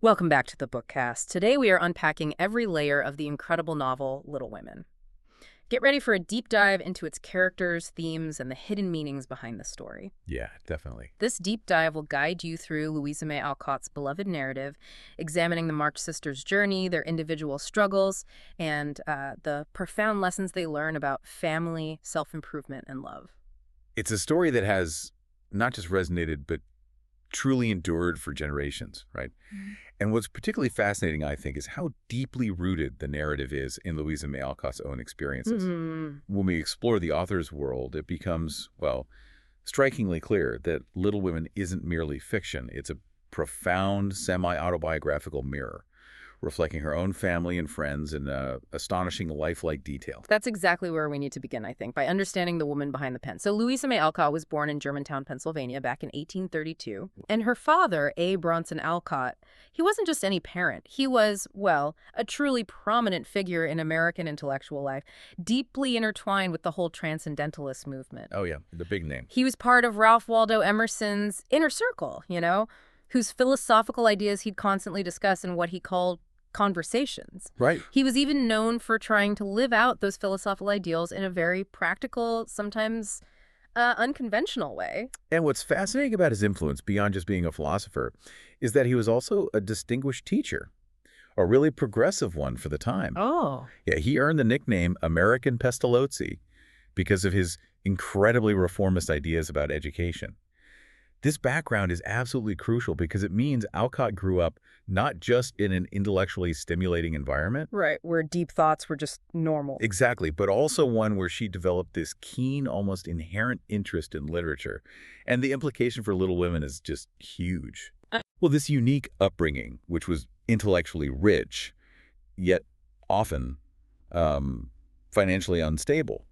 Welcome back to the BookCast. Today we are unpacking every layer of the incredible novel Little Women. Get ready for a deep dive into its characters, themes, and the hidden meanings behind the story. Yeah, definitely. This deep dive will guide you through Louisa May Alcott's beloved narrative, examining the March sisters' journey, their individual struggles, and the profound lessons they learn about family, self-improvement, and love. It's a story that has not just resonated, but truly endured for generations, right? And what's particularly fascinating, I think, is how deeply rooted the narrative is in Louisa May Alcott's own experiences. When we explore the author's world, it becomes, well, strikingly clear that Little Women isn't merely fiction. It's a profound, semi-autobiographical mirror, reflecting her own family and friends in astonishing lifelike detail. That's exactly where we need to begin, I think, by understanding the woman behind the pen. So Louisa May Alcott was born in Germantown, Pennsylvania back in 1832. And her father, A. Bronson Alcott, he wasn't just any parent. He was, well, a truly prominent figure in American intellectual life, deeply intertwined with the whole transcendentalist movement. Oh, yeah, the big name. He was part of Ralph Waldo Emerson's inner circle, whose philosophical ideas he'd constantly discuss in what he called conversations. Right. He was even known for trying to live out those philosophical ideals in a very practical, sometimes unconventional way. And what's fascinating about his influence, beyond just being a philosopher, is that he was also a distinguished teacher, a really progressive one for the time. Oh. Yeah, he earned the nickname American Pestalozzi because of his incredibly reformist ideas about education. This background is absolutely crucial because it means Alcott grew up not just in an intellectually stimulating environment. Right, where deep thoughts were just normal. Exactly, but also one where she developed this keen, almost inherent interest in literature. And the implication for Little Women is just huge. Well, this unique upbringing, which was intellectually rich, yet often financially unstable,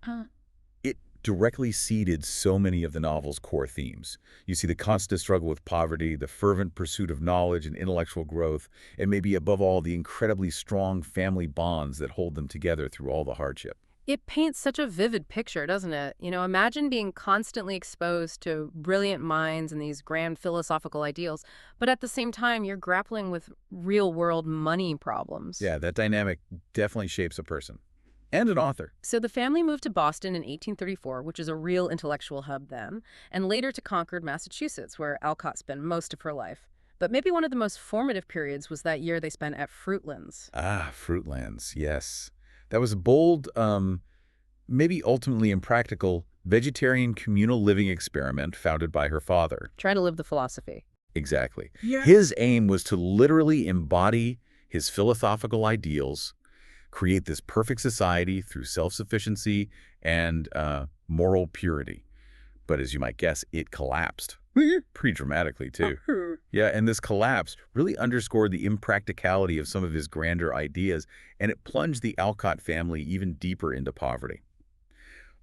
it directly seeded so many of the novel's core themes. You see the constant struggle with poverty, the fervent pursuit of knowledge and intellectual growth, and maybe above all, the incredibly strong family bonds that hold them together through all the hardship. It paints such a vivid picture, doesn't it? Imagine being constantly exposed to brilliant minds and these grand philosophical ideals, but at the same time, you're grappling with real-world money problems. Yeah, that dynamic definitely shapes a person. And an author. So the family moved to Boston in 1834, which is a real intellectual hub then, and later to Concord, Massachusetts, where Alcott spent most of her life. But maybe one of the most formative periods was that year they spent at Fruitlands. Ah, Fruitlands, yes. That was a bold, maybe ultimately impractical, vegetarian communal living experiment founded by her father. Try to live the philosophy. Exactly. Yeah. His aim was to literally embody his philosophical ideals, create this perfect society through self-sufficiency and moral purity. But as you might guess, it collapsed. Pretty dramatically, too. Yeah, and this collapse really underscored the impracticality of some of his grander ideas, and it plunged the Alcott family even deeper into poverty.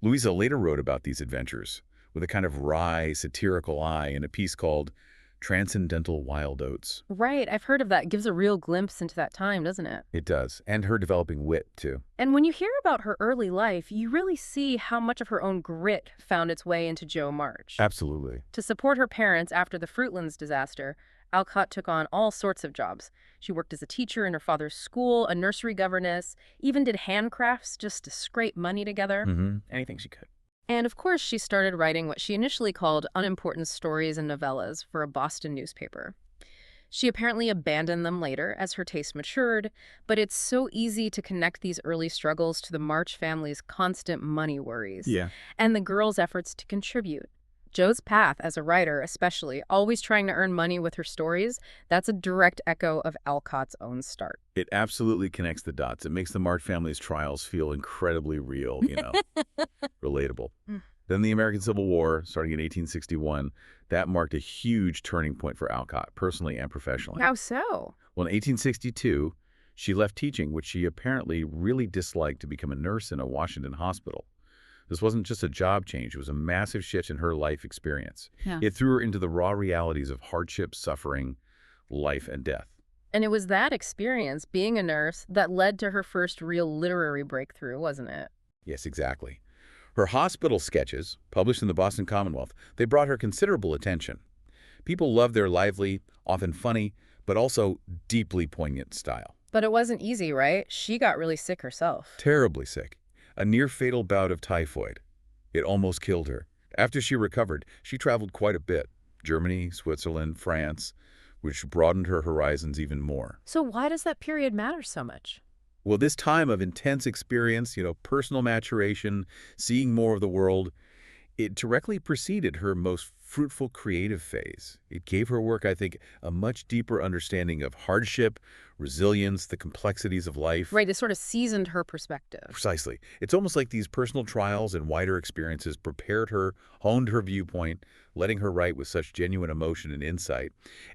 Louisa later wrote about these adventures with a kind of wry, satirical eye in a piece called Transcendental Wild Oats. Right, I've heard of that. It gives a real glimpse into that time, doesn't it? It does, and her developing wit, too. And when you hear about her early life, you really see how much of her own grit found its way into Jo March. Absolutely. To support her parents after the Fruitlands disaster, Alcott took on all sorts of jobs. She worked as a teacher in her father's school, a nursery governess, even did handcrafts just to scrape money together. Anything she could. And of course, she started writing what she initially called unimportant stories and novellas for a Boston newspaper. She apparently abandoned them later as her taste matured, but it's so easy to connect these early struggles to the March family's constant money worries and the girls' efforts to contribute. Jo's path as a writer, especially, always trying to earn money with her stories, that's a direct echo of Alcott's own start. It absolutely connects the dots. It makes the March family's trials feel incredibly real, relatable. Then the American Civil War, starting in 1861, that marked a huge turning point for Alcott, personally and professionally. How so? Well, in 1862, she left teaching, which she apparently really disliked, to become a nurse in a Washington hospital. This wasn't just a job change. It was a massive shift in her life experience. It threw her into the raw realities of hardship, suffering, life, and death. And it was that experience, being a nurse, that led to her first real literary breakthrough, wasn't it? Yes, exactly. Her hospital sketches, published in the Boston Commonwealth, they brought her considerable attention. People loved their lively, often funny, but also deeply poignant style. But it wasn't easy, right? She got really sick herself. Terribly sick. A near-fatal bout of typhoid. It almost killed her. After she recovered, she traveled quite a bit. Germany, Switzerland, France, which broadened her horizons even more. So why does that period matter so much? Well, this time of intense experience, personal maturation, seeing more of the world, it directly preceded her most fruitful creative phase. It gave her work, I think, a much deeper understanding of hardship, resilience, the complexities of life. Right, it sort of seasoned her perspective. Precisely. It's almost like these personal trials and wider experiences prepared her, honed her viewpoint, letting her write with such genuine emotion and insight.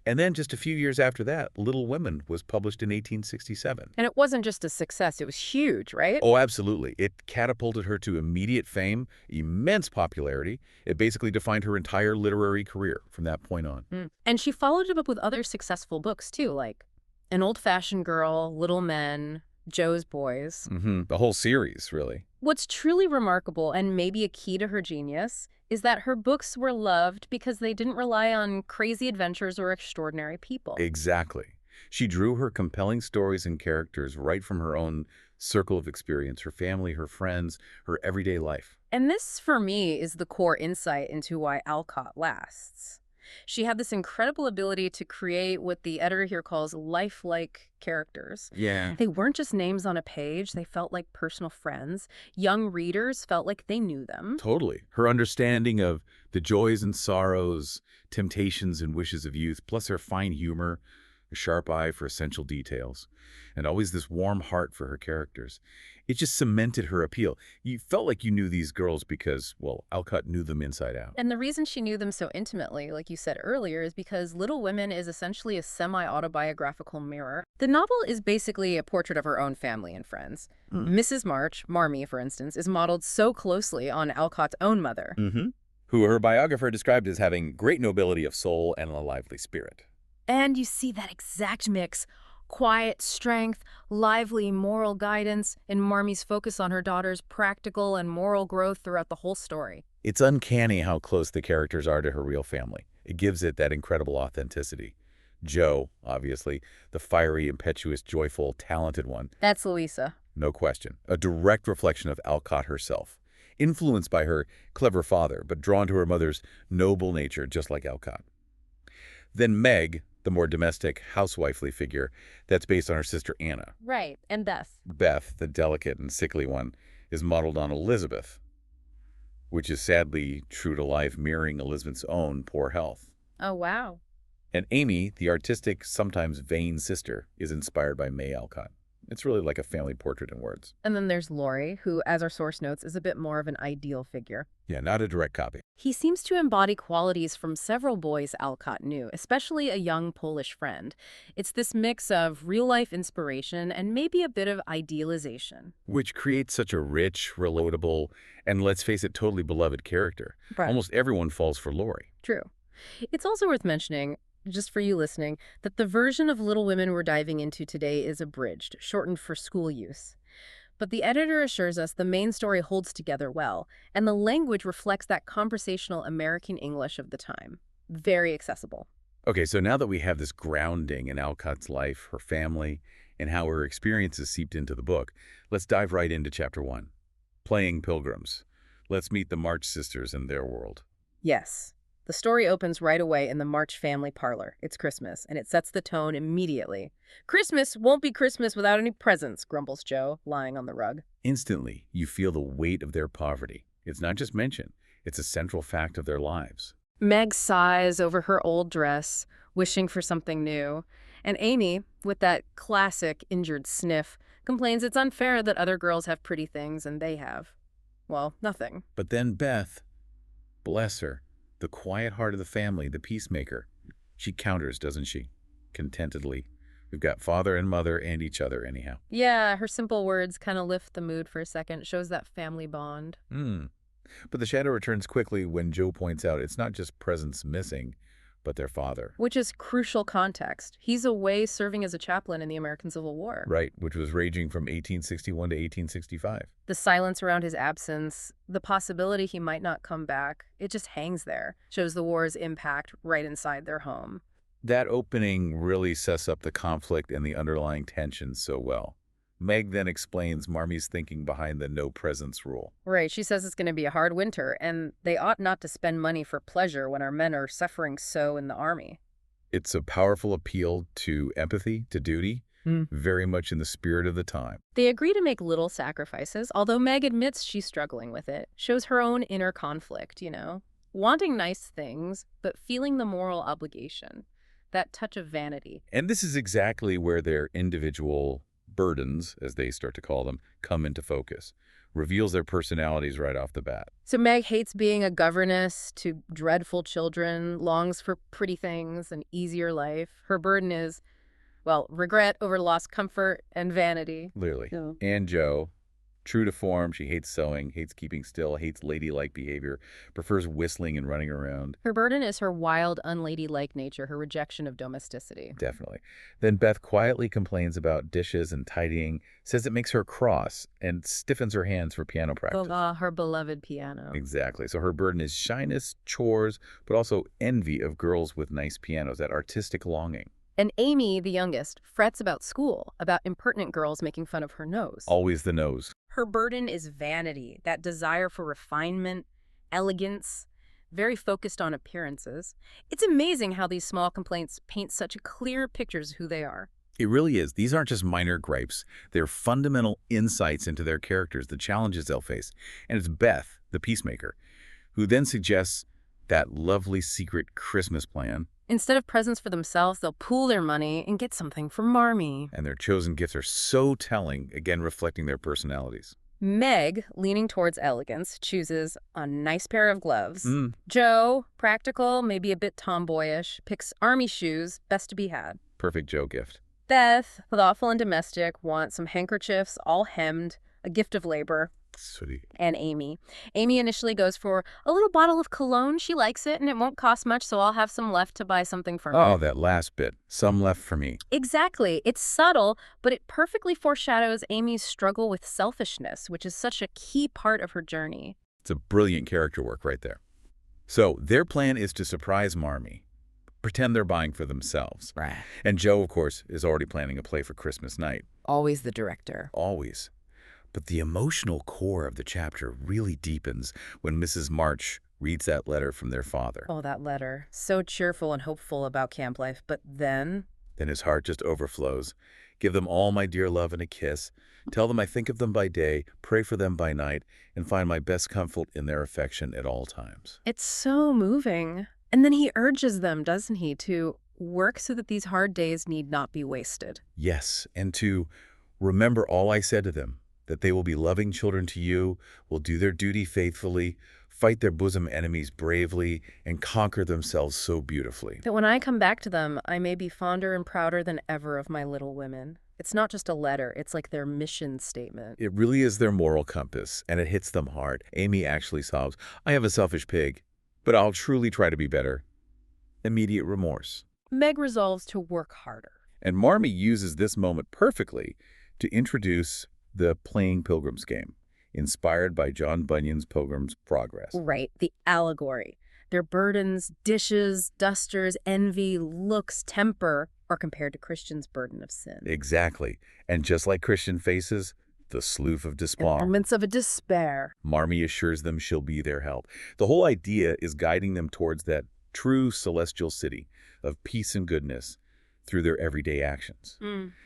And then just a few years after that, Little Women was published in 1867. And it wasn't just a success, it was huge, right? Oh, absolutely. It catapulted her to immediate fame, immense popularity. It basically defined her entire literary career from that point on. And she followed it up with other successful books, too, like An Old-Fashioned Girl, Little Men, Joe's Boys. The whole series, really. What's truly remarkable, and maybe a key to her genius, is that her books were loved because they didn't rely on crazy adventures or extraordinary people. Exactly. She drew her compelling stories and characters right from her own circle of experience, her family, her friends, her everyday life. And this, for me, is the core insight into why Alcott lasts. She had this incredible ability to create what the editor here calls lifelike characters. Yeah. They weren't just names on a page, they felt like personal friends. Young readers felt like they knew them. Totally. Her understanding of the joys and sorrows, temptations and wishes of youth, plus her fine humor, a sharp eye for essential details, and always this warm heart for her characters. It just cemented her appeal. You felt like you knew these girls because, well, Alcott knew them inside out. And the reason she knew them so intimately, like you said earlier, is because Little Women is essentially a semi-autobiographical mirror. The novel is basically a portrait of her own family and friends. Mrs. March, Marmee, for instance, is modeled so closely on Alcott's own mother. Who her biographer described as having great nobility of soul and a lively spirit. And you see that exact mix. Quiet strength, lively moral guidance, and Marmee's focus on her daughter's practical and moral growth throughout the whole story. It's uncanny how close the characters are to her real family. It gives it that incredible authenticity. Joe, obviously, the fiery, impetuous, joyful, talented one. That's Louisa. No question. A direct reflection of Alcott herself. Influenced by her clever father, but drawn to her mother's noble nature, just like Alcott. Then Meg, the more domestic, housewifely figure that's based on her sister Anna. Right, and Beth. Beth, the delicate and sickly one, is modeled on Elizabeth, which is sadly true to life, mirroring Elizabeth's own poor health. Oh, wow. And Amy, the artistic, sometimes vain sister, is inspired by May Alcott. It's really like a family portrait in words. And then there's Laurie, who, as our source notes, is a bit more of an ideal figure. Yeah, not a direct copy. He seems to embody qualities from several boys Alcott knew, especially a young Polish friend. It's this mix of real-life inspiration and maybe a bit of idealization. Which creates such a rich, relatable, and let's face it, totally beloved character. Right. Almost everyone falls for Laurie. True. It's also worth mentioning, just for you listening, that the version of Little Women we're diving into today is abridged, shortened for school use. But the editor assures us the main story holds together well, and the language reflects that conversational American English of the time. Very accessible. Okay, so now that we have this grounding in Alcott's life, her family, and how her experiences seeped into the book, let's dive right into Chapter 1. Playing Pilgrims. Let's meet the March sisters and their world. Yes. The story opens right away in the March family parlor. It's Christmas, and it sets the tone immediately. "Christmas won't be Christmas without any presents," grumbles Joe, lying on the rug. Instantly, you feel the weight of their poverty. It's not just mentioned. It's a central fact of their lives. Meg sighs over her old dress, wishing for something new. And Amy, with that classic injured sniff, complains it's unfair that other girls have pretty things and they have, well, nothing. But then Beth, bless her, the quiet heart of the family, the peacemaker. She counters, doesn't she? Contentedly. We've got father and mother and each other anyhow. Yeah, her simple words kind of lift the mood for a second, shows that family bond. But the shadow returns quickly when Joe points out it's not just presents missing, but their father. Which is crucial context. He's away serving as a chaplain in the American Civil War. Right, which was raging from 1861 to 1865. The silence around his absence, the possibility he might not come back, it just hangs there. Shows the war's impact right inside their home. That opening really sets up the conflict and the underlying tension so well. Meg then explains Marmy's thinking behind the no presents rule. Right, she says it's going to be a hard winter, and they ought not to spend money for pleasure when our men are suffering so in the army. It's a powerful appeal to empathy, to duty, very much in the spirit of the time. They agree to make little sacrifices, although Meg admits she's struggling with it. Shows her own inner conflict, wanting nice things, but feeling the moral obligation. That touch of vanity. And this is exactly where their individual burdens, as they start to call them, come into focus. Reveals their personalities right off the bat. So Meg hates being a governess to dreadful children, longs for pretty things, an easier life. Her burden is, well, regret over lost comfort and vanity. Clearly. Yeah. And Jo, true to form, she hates sewing, hates keeping still, hates ladylike behavior, prefers whistling and running around. Her burden is her wild, unladylike nature, her rejection of domesticity. Definitely. Then Beth quietly complains about dishes and tidying, says it makes her cross, and stiffens her hands for piano practice. Her beloved piano. Exactly. So her burden is shyness, chores, but also envy of girls with nice pianos, that artistic longing. And Amy, the youngest, frets about school, about impertinent girls making fun of her nose. Always the nose. Her burden is vanity, that desire for refinement, elegance, very focused on appearances. It's amazing how these small complaints paint such clear pictures of who they are. It really is. These aren't just minor gripes. They're fundamental insights into their characters, the challenges they'll face. And it's Beth, the peacemaker, who then suggests that lovely secret Christmas plan. Instead of presents for themselves, they'll pool their money and get something for Marmee. And their chosen gifts are so telling, again reflecting their personalities. Meg, leaning towards elegance, chooses a nice pair of gloves. Jo, practical, maybe a bit tomboyish, picks army shoes, best to be had. Perfect Jo gift. Beth, thoughtful and domestic, wants some handkerchiefs, all hemmed, a gift of labor. Sweet. And Amy. Amy initially goes for a little bottle of cologne. She likes it, and it won't cost much, so I'll have some left to buy something for her. Oh, that last bit. Some left for me. Exactly. It's subtle, but it perfectly foreshadows Amy's struggle with selfishness, which is such a key part of her journey. It's a brilliant character work right there. So their plan is to surprise Marmee, pretend they're buying for themselves. Right. And Jo, of course, is already planning a play for Christmas night. Always the director. Always. But the emotional core of the chapter really deepens when Mrs. March reads that letter from their father. Oh, that letter. So cheerful and hopeful about camp life, but then... Then his heart just overflows. Give them all my dear love and a kiss. Tell them I think of them by day, pray for them by night, and find my best comfort in their affection at all times. It's so moving. And then he urges them, doesn't he, to work so that these hard days need not be wasted. Yes, and to remember all I said to them, that they will be loving children to you, will do their duty faithfully, fight their bosom enemies bravely, and conquer themselves so beautifully. That when I come back to them, I may be fonder and prouder than ever of my little women. It's not just a letter, it's like their mission statement. It really is their moral compass, and it hits them hard. Amy actually sobs, I have a selfish pig, but I'll truly try to be better. Immediate remorse. Meg resolves to work harder. And Marmee uses this moment perfectly to introduce the Playing Pilgrims game, inspired by John Bunyan's Pilgrim's Progress. Right, the allegory. Their burdens, dishes, dusters, envy, looks, temper are compared to Christian's burden of sin. Exactly. And just like Christian faces, the slough of despair. Moments of a despair. Marmee assures them she'll be their help. The whole idea is guiding them towards that true celestial city of peace and goodness through their everyday actions.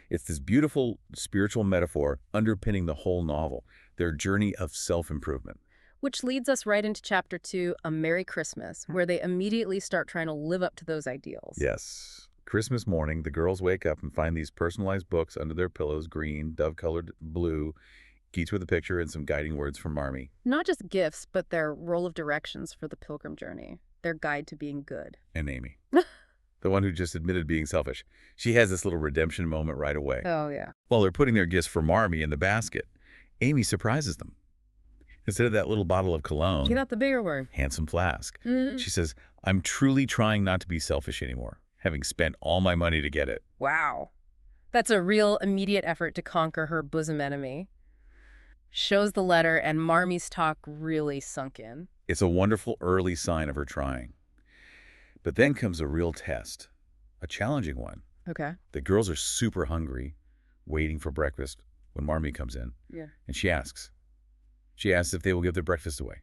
It's this beautiful spiritual metaphor underpinning the whole novel, their journey of self-improvement. Which leads us right into Chapter 2, A Merry Christmas, where they immediately start trying to live up to those ideals. Yes. Christmas morning, the girls wake up and find these personalized books under their pillows, green, dove-colored blue, each with a picture and some guiding words from Marmee. Not just gifts, but their roll of directions for the pilgrim journey, their guide to being good. And Amy. The one who just admitted being selfish. She has this little redemption moment right away. Oh, yeah. While they're putting their gifts for Marmee in the basket, Amy surprises them. Instead of that little bottle of cologne, Get out the bigger word. handsome flask, she says, I'm truly trying not to be selfish anymore, having spent all my money to get it. Wow. That's a real immediate effort to conquer her bosom enemy. Shows the letter, and Marmee's talk really sunk in. It's a wonderful early sign of her trying. But then comes a real test. a challenging one. Okay. The girls are super hungry, waiting for breakfast when Marmee comes in. Yeah. And she asks if they will give their breakfast away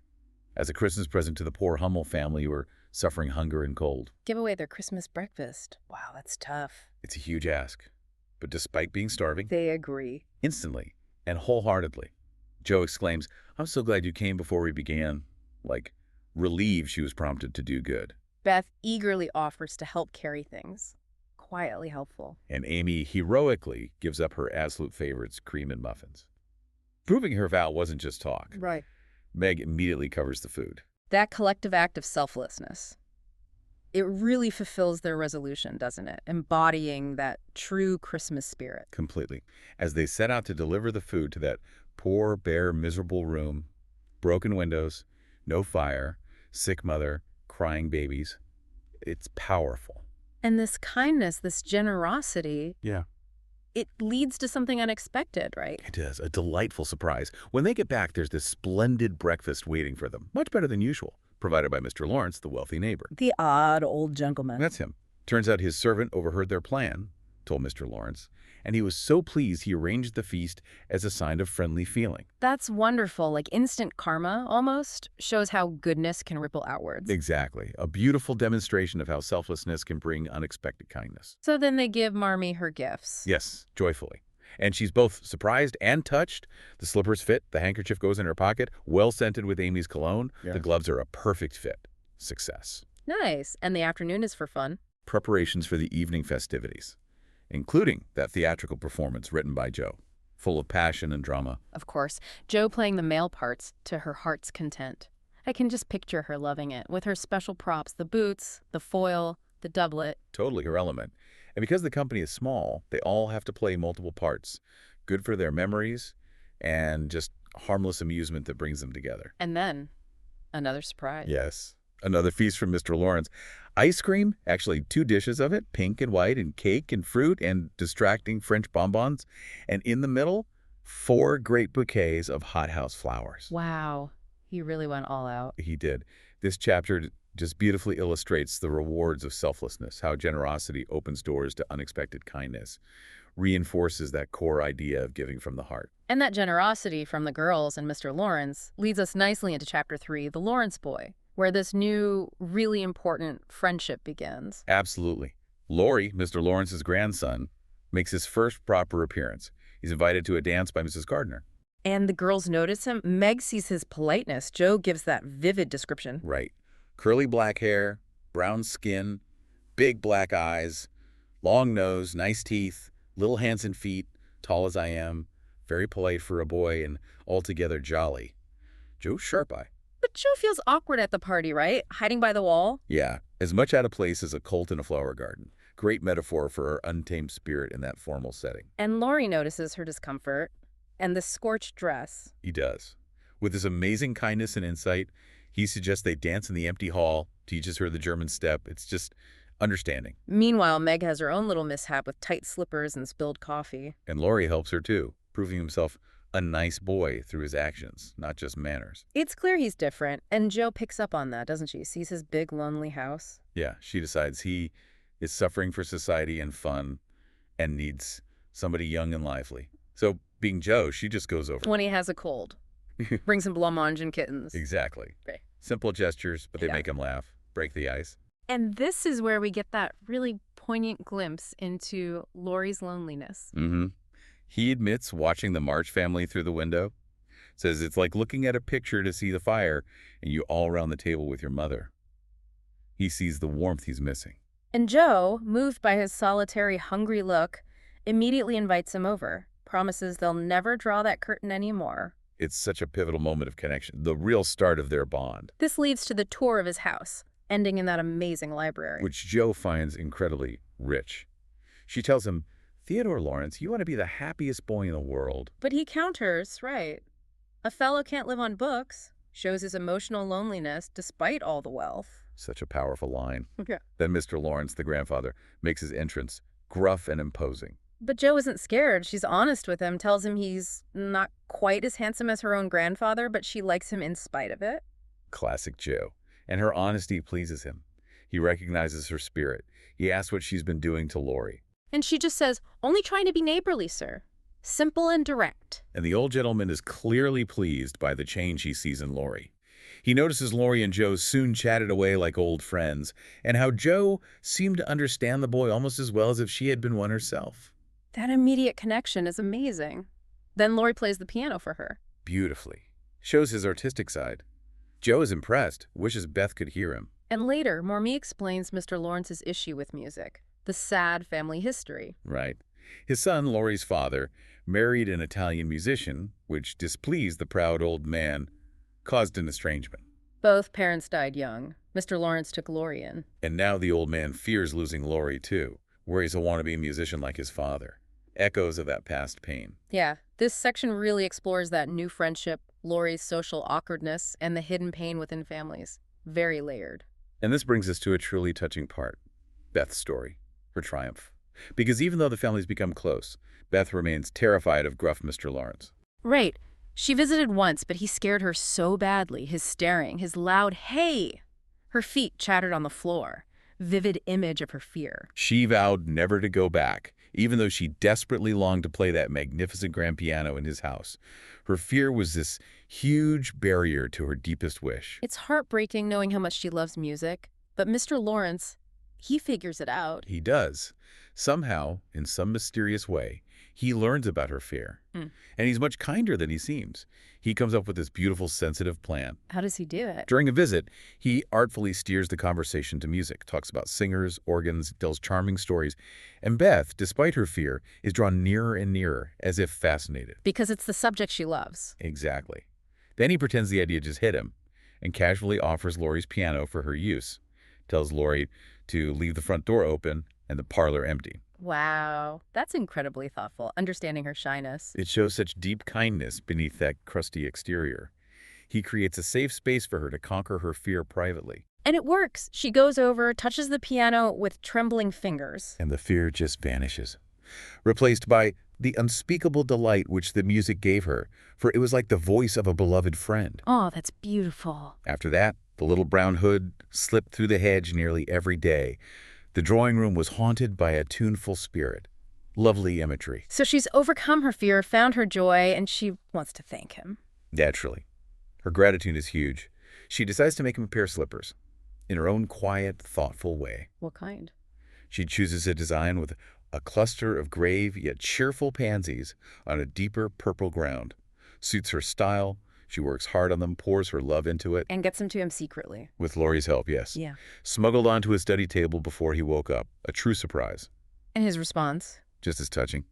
as a Christmas present to the poor Hummel family who are suffering hunger and cold. Give away their Christmas breakfast. Wow, that's tough. It's a huge ask. But despite being starving, They agree. instantly and wholeheartedly, Jo exclaims, "I'm so glad you came before we began," like relieved she was prompted to do good. Beth eagerly offers to help carry things. Quietly helpful. And Amy heroically gives up her absolute favorites, cream and muffins. Proving her vow wasn't just talk. Right. Meg immediately covers the food. That collective act of selflessness, it really fulfills their resolution, doesn't it? Embodying that true Christmas spirit. Completely. As they set out to deliver the food to that poor, bare, miserable room, broken windows, no fire, sick mother, crying babies. It's powerful. And this kindness, this generosity, Yeah. it leads to something unexpected, right? It is a delightful surprise. When they get back, there's this splendid breakfast waiting for them, much better than usual, provided by Mr. Lawrence, the wealthy neighbor. The odd old gentleman. That's him. Turns out his servant overheard their plan, told Mr. Lawrence, and he was so pleased he arranged the feast as a sign of friendly feeling. That's wonderful. Like instant karma, almost, shows how goodness can ripple outwards. Exactly. A beautiful demonstration of how selflessness can bring unexpected kindness. So then they give Marmee her gifts. Yes, joyfully. And she's both surprised and touched. The slippers fit, the handkerchief goes in her pocket, well scented with Amy's cologne. Yeah. The gloves are a perfect fit. Success. Nice. And the afternoon is for fun. Preparations for the evening festivities, including that theatrical performance written by Jo, full of passion and drama. Of course, Jo playing the male parts to her heart's content. I can just picture her loving it, with her special props, the boots, the foil, the doublet. Totally her element. And because the company is small, they all have to play multiple parts. Good for their memories and just harmless amusement that brings them together. And then, another surprise. Yes. Another feast from Mr. Lawrence. Ice cream, actually 2 dishes of it, pink and white, and cake and fruit and distracting French bonbons. And in the middle, 4 great bouquets of hothouse flowers. Wow. He really went all out. He did. This chapter just beautifully illustrates the rewards of selflessness, how generosity opens doors to unexpected kindness, reinforces that core idea of giving from the heart. And that generosity from the girls and Mr. Lawrence leads us nicely into Chapter 3, The Lawrence Boy, where this new, really important friendship begins. Absolutely. Laurie, Mr. Lawrence's grandson, makes his first proper appearance. He's invited to a dance by Mrs. Gardner. And the girls notice him. Meg sees his politeness. Jo gives that vivid description. Right. Curly black hair, brown skin, big black eyes, long nose, nice teeth, little hands and feet, tall as I am, very polite for a boy, and altogether jolly. Joe's sharp-eye. But Jo feels awkward at the party, right? Hiding by the wall. Yeah, as much out of place as a colt in a flower garden. Great metaphor for her untamed spirit in that formal setting. And Laurie notices her discomfort and the scorched dress. He does. With his amazing kindness and insight, he suggests they dance in the empty hall, teaches her the German step. It's just understanding. Meanwhile, Meg has her own little mishap with tight slippers and spilled coffee. And Laurie helps her too, proving himself a nice boy through his actions, not just manners. It's clear he's different, and Jo picks up on that, doesn't she? Sees his big, lonely house. Yeah, she decides he is suffering for society and fun and needs somebody young and lively. So, being Jo, she just goes over. When he has a cold. Brings him blancmange and kittens. Exactly. Right. Simple gestures, but they Yeah. make him laugh, break the ice. And this is where we get that really poignant glimpse into Laurie's loneliness. Mm-hmm. He admits watching the March family through the window. Says it's like looking at a picture to see the fire and you all around the table with your mother. He sees the warmth he's missing. And Jo, moved by his solitary, hungry look, immediately invites him over, promises they'll never draw that curtain anymore. It's such a pivotal moment of connection, the real start of their bond, This leads to the tour of his house, ending in that amazing library. which Jo finds incredibly rich. She tells him, "Theodore Lawrence, you want to be the happiest boy in the world." But he counters, right. A fellow can't live on books, shows his emotional loneliness despite all the wealth. Such a powerful line. Okay. Then Mr. Lawrence, the grandfather, makes his entrance, gruff and imposing. But Jo isn't scared. She's honest with him, tells him he's not quite as handsome as her own grandfather, but she likes him in spite of it. Classic Jo. And her honesty pleases him. He recognizes her spirit. He asks what she's been doing to Laurie. And she just says, "Only trying to be neighborly, sir." Simple and direct. And the old gentleman is clearly pleased by the change he sees in Laurie. He notices Laurie and Joe soon chatted away like old friends, and how Joe seemed to understand the boy almost as well as if she had been one herself. That immediate connection is amazing. Then Laurie plays the piano for her. Beautifully. Shows his artistic side. Joe is impressed, wishes Beth could hear him. And later, Mormy explains Mr. Lawrence's issue with music, the sad family history. Right. His son, Laurie's father, married an Italian musician, which displeased the proud old man, caused an estrangement. Both parents died young. Mr. Lawrence took Laurie in. And now the old man fears losing Laurie, too, worries he'll want to be a musician like his father. Echoes of that past pain. Yeah, this section really explores that new friendship, Laurie's social awkwardness, and the hidden pain within families. Very layered. And this brings us to a truly touching part. Beth's story. Her triumph. Because even though the families become close, Beth remains terrified of gruff Mr. Lawrence. Right. She visited once, but he scared her so badly. His staring, his loud, "Hey!" Her feet chattered on the floor. Vivid image of her fear. She vowed never to go back, even though she desperately longed to play that magnificent grand piano in his house. Her fear was this huge barrier to her deepest wish. It's heartbreaking knowing how much she loves music, but Mr. Lawrence, he figures it out. He does. Somehow, in some mysterious way, he learns about her fear. And he's much kinder than he seems. He comes up with this beautiful, sensitive plan. How does he do it? During a visit, he artfully steers the conversation to music, talks about singers, organs, tells charming stories. And Beth, despite her fear, is drawn nearer and nearer, as if fascinated. Because it's the subject she loves. Exactly. Then he pretends the idea just hit him and casually offers Laurie's piano for her use. Tells Laurie to leave the front door open and the parlor empty. Wow, that's incredibly thoughtful, understanding her shyness. It shows such deep kindness beneath that crusty exterior. He creates a safe space for her to conquer her fear privately. And it works. She goes over, touches the piano with trembling fingers. And the fear just vanishes, replaced by the unspeakable delight which the music gave her, for it was like the voice of a beloved friend. Oh, that's beautiful. After that, the little brown hood slipped through the hedge nearly every day. The drawing room was haunted by a tuneful spirit. Lovely imagery. So she's overcome her fear, found her joy, and she wants to thank him. Naturally. Her gratitude is huge. She decides to make him a pair of slippers, in her own quiet, thoughtful way. What kind? She chooses a design with a cluster of grave yet cheerful pansies on a deeper purple ground. Suits her style. She works hard on them, pours her love into it. And gets them to him secretly. With Laurie's help, yes. Yeah. Smuggled onto his study table before he woke up. A true surprise. And his response? Just as touching.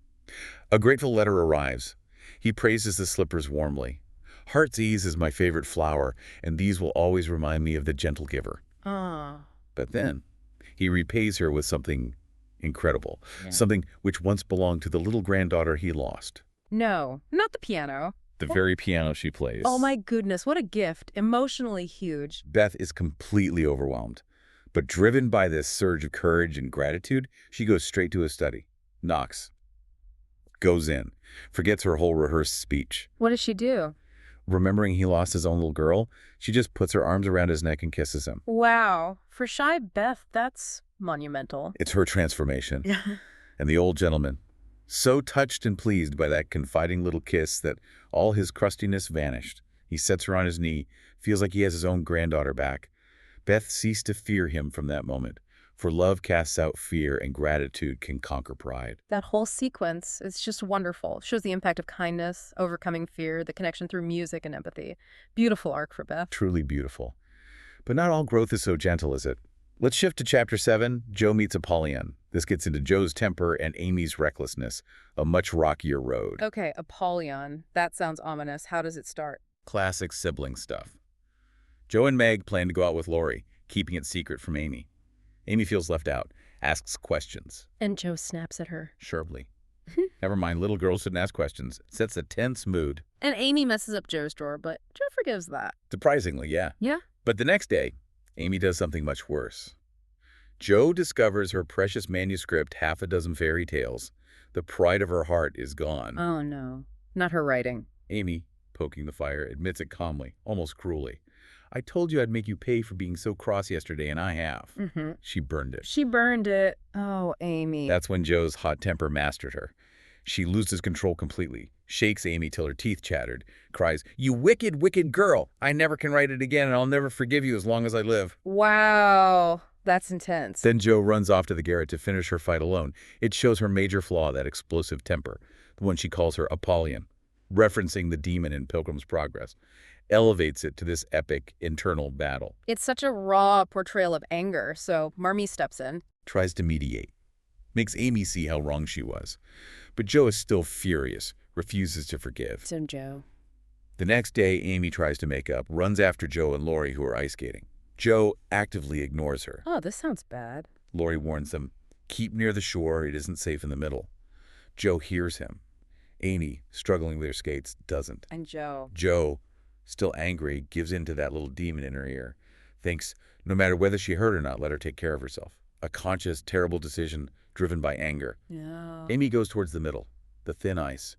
A grateful letter arrives. He praises the slippers warmly. Heart's ease is my favorite flower, and these will always remind me of the gentle giver. Ah. But then, he repays her with something incredible. Yeah. Something which once belonged to the little granddaughter he lost. No, not the piano. The very piano she plays. Oh my goodness, what a gift. Emotionally huge. Beth is completely overwhelmed. But driven by this surge of courage and gratitude, she goes straight to his study. Knocks. Goes in. Forgets her whole rehearsed speech. What does she do? Remembering he lost his own little girl, she just puts her arms around his neck and kisses him. Wow. For shy Beth, that's monumental. It's her transformation. And the old gentleman, so touched and pleased by that confiding little kiss that all his crustiness vanished. He sets her on his knee, feels like he has his own granddaughter back. Beth ceased to fear him from that moment, for love casts out fear and gratitude can conquer pride. That whole sequence is just wonderful. Shows the impact of kindness, overcoming fear, the connection through music and empathy. Beautiful arc for Beth. Truly beautiful. But not all growth is so gentle, is it? Let's shift to Chapter 7, Joe Meets Apollyon. This gets into Joe's temper and Amy's recklessness, a much rockier road. Okay, Apollyon. That sounds ominous. How does it start? Classic sibling stuff. Joe and Meg plan to go out with Laurie, keeping it secret from Amy. Amy feels left out, asks questions. And Joe snaps at her. Sharply. Never mind, little girls shouldn't ask questions. It sets a tense mood. And Amy messes up Joe's drawer, but Joe forgives that. Surprisingly, yeah. Yeah? But the next day, Amy does something much worse. Joe discovers her precious manuscript, half a dozen fairy tales. The pride of her heart is gone. Oh, no. Not her writing. Amy, poking the fire, admits it calmly, almost cruelly. I told you I'd make you pay for being so cross yesterday, and I have. She burned it. She burned it. Oh, Amy. That's when Joe's hot temper mastered her. She loses control completely, shakes Amy till her teeth chattered, cries, "You wicked, wicked girl! I never can write it again, and I'll never forgive you as long as I live." Wow. That's intense. Then Joe runs off to the garret to finish her fight alone. It shows her major flaw, that explosive temper, the one she calls her Apollyon, referencing the demon in Pilgrim's Progress, elevates it to this epic internal battle. It's such a raw portrayal of anger, so Marmee steps in. Tries to mediate, makes Amy see how wrong she was. But Joe is still furious, refuses to forgive. So Joe. The next day, Amy tries to make up, runs after Joe and Lori, who are ice skating. Joe actively ignores her. Oh, this sounds bad. Lori warns them, keep near the shore, it isn't safe in the middle. Joe hears him. Amy, struggling with her skates, doesn't. And Joe. Joe, still angry, gives in to that little demon in her ear. Thinks, no matter whether she hurt or not, let her take care of herself. A conscious, terrible decision driven by anger. Yeah. Amy goes towards the middle, the thin ice,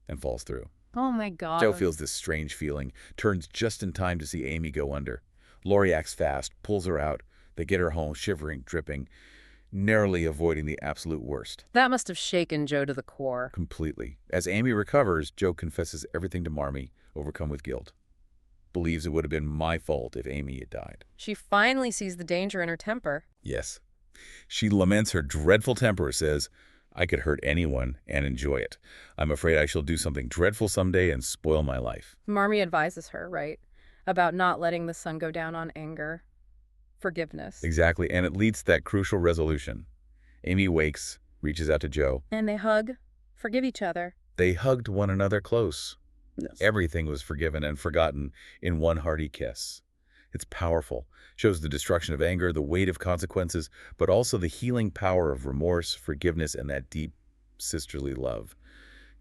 and falls through. Oh my God. Joe feels this strange feeling, turns just in time to see Amy go under. Lori acts fast, pulls her out. They get her home, shivering, dripping, narrowly avoiding the absolute worst. That must have shaken Joe to the core. Completely. As Amy recovers, Joe confesses everything to Marmee, overcome with guilt. Believes it would have been my fault if Amy had died. She finally sees the danger in her temper. Yes. She laments her dreadful temper, says, I could hurt anyone and enjoy it. I'm afraid I shall do something dreadful someday and spoil my life. Marmee advises her, right, about not letting the sun go down on anger. Forgiveness. Exactly, and it leads to that crucial resolution. Amy wakes, reaches out to Joe. And they hug, forgive each other. They hugged one another close. Yes. Everything was forgiven and forgotten in one hearty kiss. It's powerful, shows the destruction of anger, the weight of consequences, but also the healing power of remorse, forgiveness, and that deep sisterly love,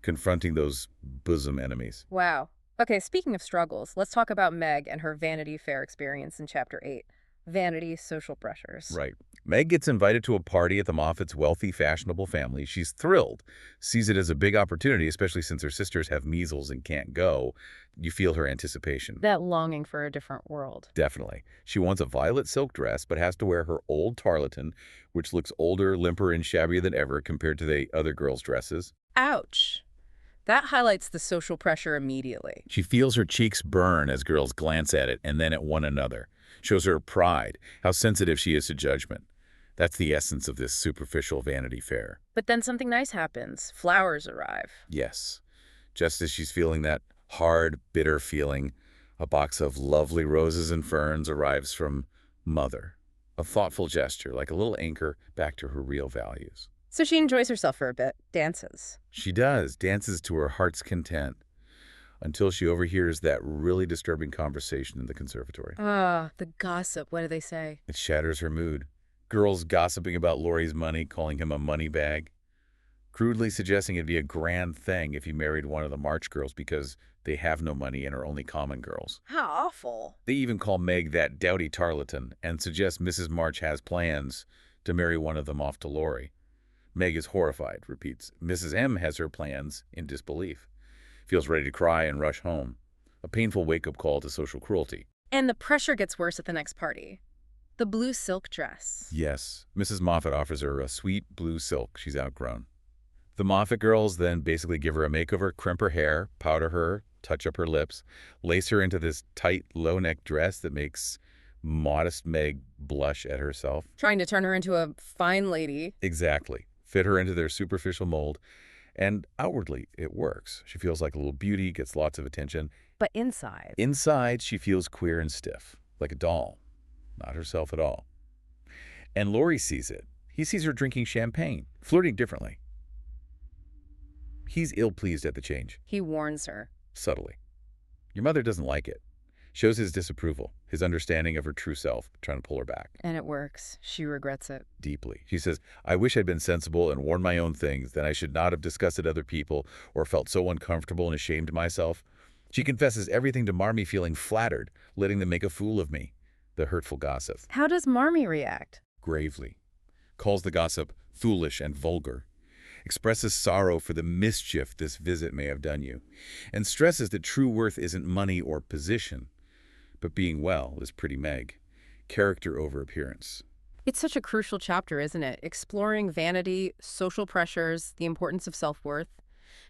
confronting those bosom enemies. Wow. Okay, speaking of struggles, let's talk about Meg and her Vanity Fair experience in Chapter 8. Vanity, social pressures. Right. Meg gets invited to a party at the Moffats' wealthy, fashionable family. She's thrilled, sees it as a big opportunity, especially since her sisters have measles and can't go. You feel her anticipation. That longing for a different world. Definitely. She wants a violet silk dress, but has to wear her old tarlatan, which looks older, limper, and shabbier than ever compared to the other girls' dresses. Ouch. That highlights the social pressure immediately. She feels her cheeks burn as girls glance at it and then at one another. Shows her pride, how sensitive she is to judgment. That's the essence of this superficial Vanity Fair. But then something nice happens. Flowers arrive. Yes. Just as she's feeling that hard, bitter feeling, a box of lovely roses and ferns arrives from Mother. A thoughtful gesture, like a little anchor back to her real values. So she enjoys herself for a bit, dances. She does, dances to her heart's content, until she overhears that really disturbing conversation in the conservatory. The gossip. What do they say? It shatters her mood. Girls gossiping about Laurie's money, calling him a money bag, crudely suggesting it'd be a grand thing if he married one of the March girls because they have no money and are only common girls. How awful. They even call Meg that dowdy tarlatan and suggest Mrs. March has plans to marry one of them off to Laurie. Meg is horrified, repeats. Mrs. M has her plans in disbelief. Feels ready to cry and rush home. A painful wake-up call to social cruelty. And the pressure gets worse at the next party. The blue silk dress. Yes, Mrs. Moffat offers her a sweet blue silk she's outgrown. The Moffat girls then basically give her a makeover, crimp her hair, powder her, touch up her lips, lace her into this tight, low-neck dress that makes modest Meg blush at herself. Trying to turn her into a fine lady. Exactly. Fit her into their superficial mold. And outwardly, it works. She feels like a little beauty, gets lots of attention. But inside? Inside, she feels queer and stiff, like a doll. Not herself at all. And Laurie sees it. He sees her drinking champagne, flirting differently. He's ill-pleased at the change. He warns her. Subtly. Your mother doesn't like it. Shows his disapproval, his understanding of her true self, trying to pull her back. And it works. She regrets it. Deeply. She says, I wish I'd been sensible and worn my own things, then I should not have disgusted other people or felt so uncomfortable and ashamed of myself. She confesses everything to Marmee, feeling flattered, letting them make a fool of me. The hurtful gossip. How does Marmee react? Gravely. Calls the gossip foolish and vulgar. Expresses sorrow for the mischief this visit may have done you. And stresses that true worth isn't money or position, But being well is pretty Meg. Character over appearance. It's such a crucial chapter, isn't it? Exploring vanity, social pressures, the importance of self-worth.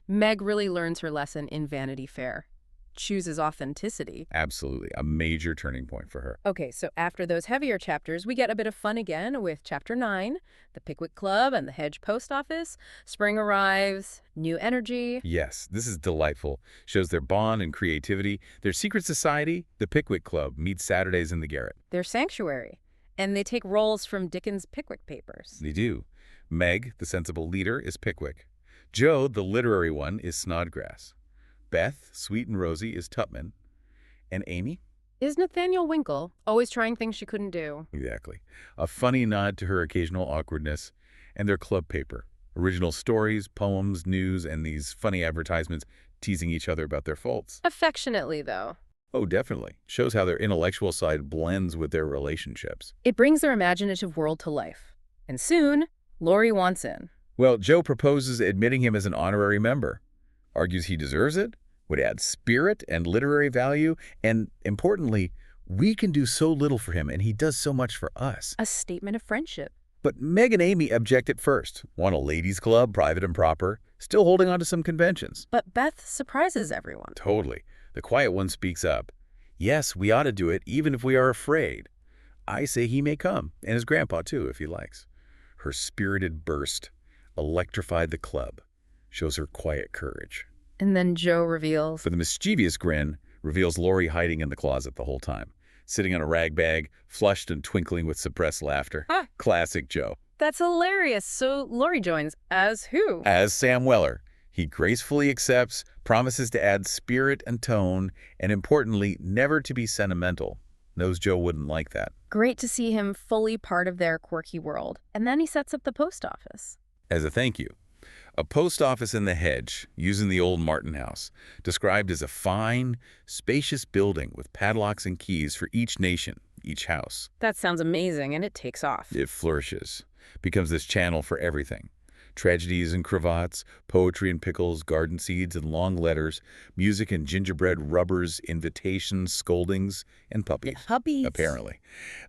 Meg really learns her lesson in Vanity Fair. Chooses authenticity. Absolutely. A major turning point for her. Okay, so after those heavier chapters, we get a bit of fun again with Chapter 9, the Pickwick Club and the Hedge Post Office. Spring arrives, new energy. Yes, this is delightful. Shows their bond and creativity. Their secret society, the Pickwick Club, meets Saturdays in the garret. Their sanctuary. And they take roles from Dickens' Pickwick Papers. They do. Meg, the sensible leader, is Pickwick. Joe, the literary one, is Snodgrass. Beth, sweet and rosy, is Tupman. And Amy? Is Nathaniel Winkle, always trying things she couldn't do. Exactly. A funny nod to her occasional awkwardness. And their club paper. Original stories, poems, news, and these funny advertisements teasing each other about their faults. Affectionately, though. Oh, definitely. Shows how their intellectual side blends with their relationships. It brings their imaginative world to life. And soon, Laurie wants in. Well, Joe proposes admitting him as an honorary member. Argues he deserves it, would add spirit and literary value, and importantly, we can do so little for him, and he does so much for us. A statement of friendship. But Meg and Amy object at first. Want a ladies' club, private and proper, still holding on to some conventions. But Beth surprises everyone. Totally. The quiet one speaks up. Yes, we ought to do it, even if we are afraid. I say he may come, and his grandpa too, if he likes. Her spirited burst electrified the club. Shows her quiet courage. And then Joe reveals. For the mischievous grin, reveals Laurie hiding in the closet the whole time. Sitting on a rag bag, flushed and twinkling with suppressed laughter. Ah. Classic Joe. That's hilarious. So Laurie joins as who? As Sam Weller. He gracefully accepts, promises to add spirit and tone, and importantly, never to be sentimental. Knows Joe wouldn't like that. Great to see him fully part of their quirky world. And then he sets up the post office. As a thank you. A post office in the hedge, using the old Martin house, described as a fine, spacious building with padlocks and keys for each nation, each house. That sounds amazing, and it takes off. It flourishes, becomes this channel for everything. Tragedies and cravats, poetry and pickles, garden seeds and long letters, music and gingerbread rubbers, invitations, scoldings, and puppies. Puppies. Apparently.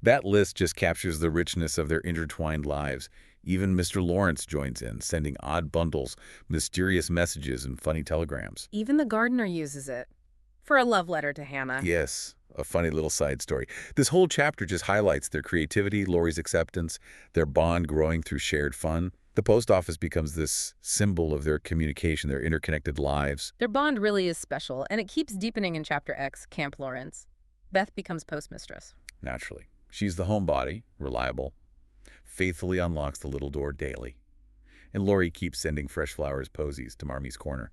That list just captures the richness of their intertwined lives. Even Mr. Lawrence joins in, sending odd bundles, mysterious messages, and funny telegrams. Even the gardener uses it. For a love letter to Hannah. Yes, a funny little side story. This whole chapter just highlights their creativity, Laurie's acceptance, their bond growing through shared fun. The post office becomes this symbol of their communication, their interconnected lives. Their bond really is special, and it keeps deepening in Chapter X, Camp Lawrence. Beth becomes postmistress. Naturally. She's the homebody, reliable, faithfully unlocks the little door daily. And Laurie keeps sending fresh flowers posies to Marmie's corner.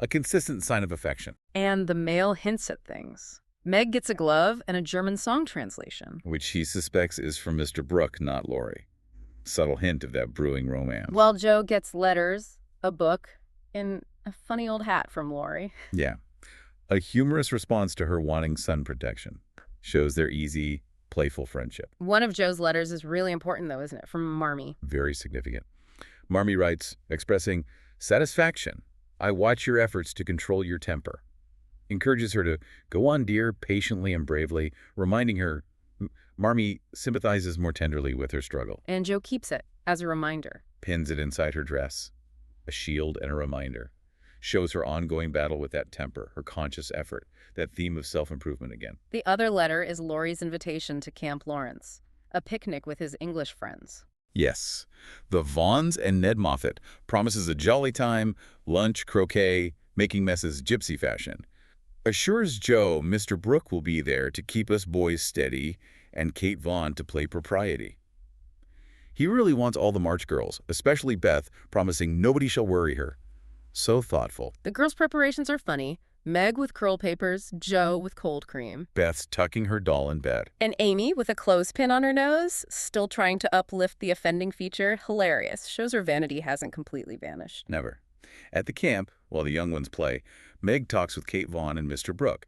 A consistent sign of affection. And the mail hints at things. Meg gets a glove and a German song translation. Which she suspects is from Mr. Brooke, not Laurie. Subtle hint of that brewing romance. While Joe gets letters, a book, and a funny old hat from Laurie. Yeah. A humorous response to her wanting sun protection. Shows their easy, playful friendship. One of Joe's letters is really important, though, isn't it? From Marmie. Very significant. Marmie writes, expressing satisfaction. I watch your efforts to control your temper. Encourages her to go on, dear, patiently and bravely, reminding her Marmie sympathizes more tenderly with her struggle. And Joe keeps it as a reminder. Pins it inside her dress. A shield and a reminder. Shows her ongoing battle with that temper, her conscious effort, that theme of self-improvement again. The other letter is Laurie's invitation to Camp Lawrence, a picnic with his English friends. Yes. The Vaughns and Ned Moffat promises a jolly time, lunch, croquet, making messes gypsy fashion. Assures Joe Mr. Brooke will be there to keep us boys steady and Kate Vaughn to play propriety. He really wants all the March girls, especially Beth, promising nobody shall worry her. So thoughtful. The girls' preparations are funny. Meg with curl papers, Joe with cold cream. Beth's tucking her doll in bed. And Amy with a clothespin on her nose, still trying to uplift the offending feature. Hilarious. Shows her vanity hasn't completely vanished. Never. At the camp, while the young ones play, Meg talks with Kate Vaughn and Mr. Brooke.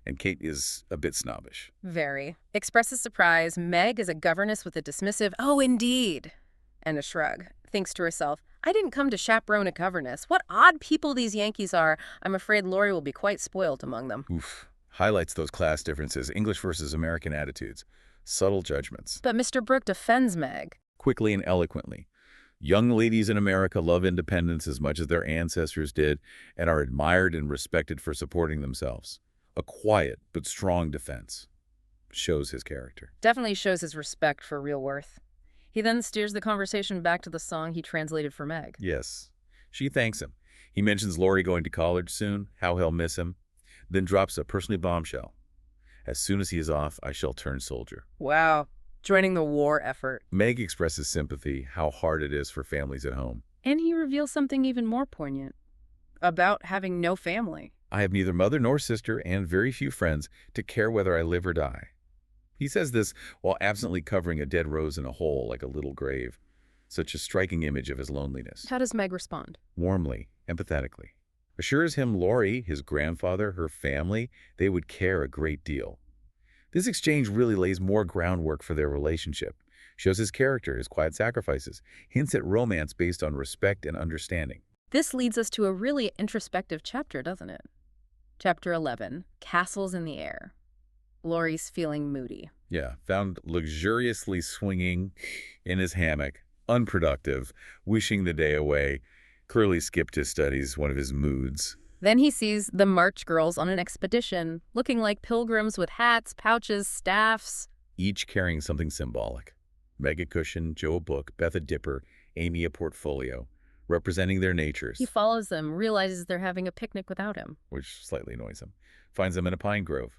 And Kate is a bit snobbish. Very. Expresses surprise. Meg is a governess with a dismissive, "Oh, indeed," and a shrug. Thinks to herself, I didn't come to chaperone a governess. What odd people these Yankees are. I'm afraid Laurie will be quite spoiled among them. Oof. Highlights those class differences, English versus American attitudes, subtle judgments. But Mr. Brooke defends Meg. Quickly and eloquently. Young ladies in America love independence as much as their ancestors did and are admired and respected for supporting themselves. A quiet but strong defense. Shows his character. Definitely shows his respect for real worth. He then steers the conversation back to the song he translated for Meg. Yes. She thanks him. He mentions Laurie going to college soon, how he'll miss him, then drops a personally bombshell. As soon as he is off, I shall turn soldier. Wow. Joining the war effort. Meg expresses sympathy, how hard it is for families at home. And he reveals something even more poignant. About having no family. I have neither mother nor sister and very few friends to care whether I live or die. He says this while absently covering a dead rose in a hole like a little grave. Such a striking image of his loneliness. How does Meg respond? Warmly, empathetically. Assures him Laurie, his grandfather, her family, they would care a great deal. This exchange really lays more groundwork for their relationship. Shows his character, his quiet sacrifices. Hints at romance based on respect and understanding. This leads us to a really introspective chapter, doesn't it? Chapter 11, Castles in the Air. Laurie's feeling moody. Yeah, found luxuriously swinging in his hammock, unproductive, wishing the day away, clearly skipped his studies, one of his moods. Then he sees the March girls on an expedition, looking like pilgrims with hats, pouches, staffs. Each carrying something symbolic. Meg a cushion, Joe a book, Beth a dipper, Amy a portfolio, representing their natures. He follows them, realizes they're having a picnic without him. Which slightly annoys him. Finds them in a pine grove.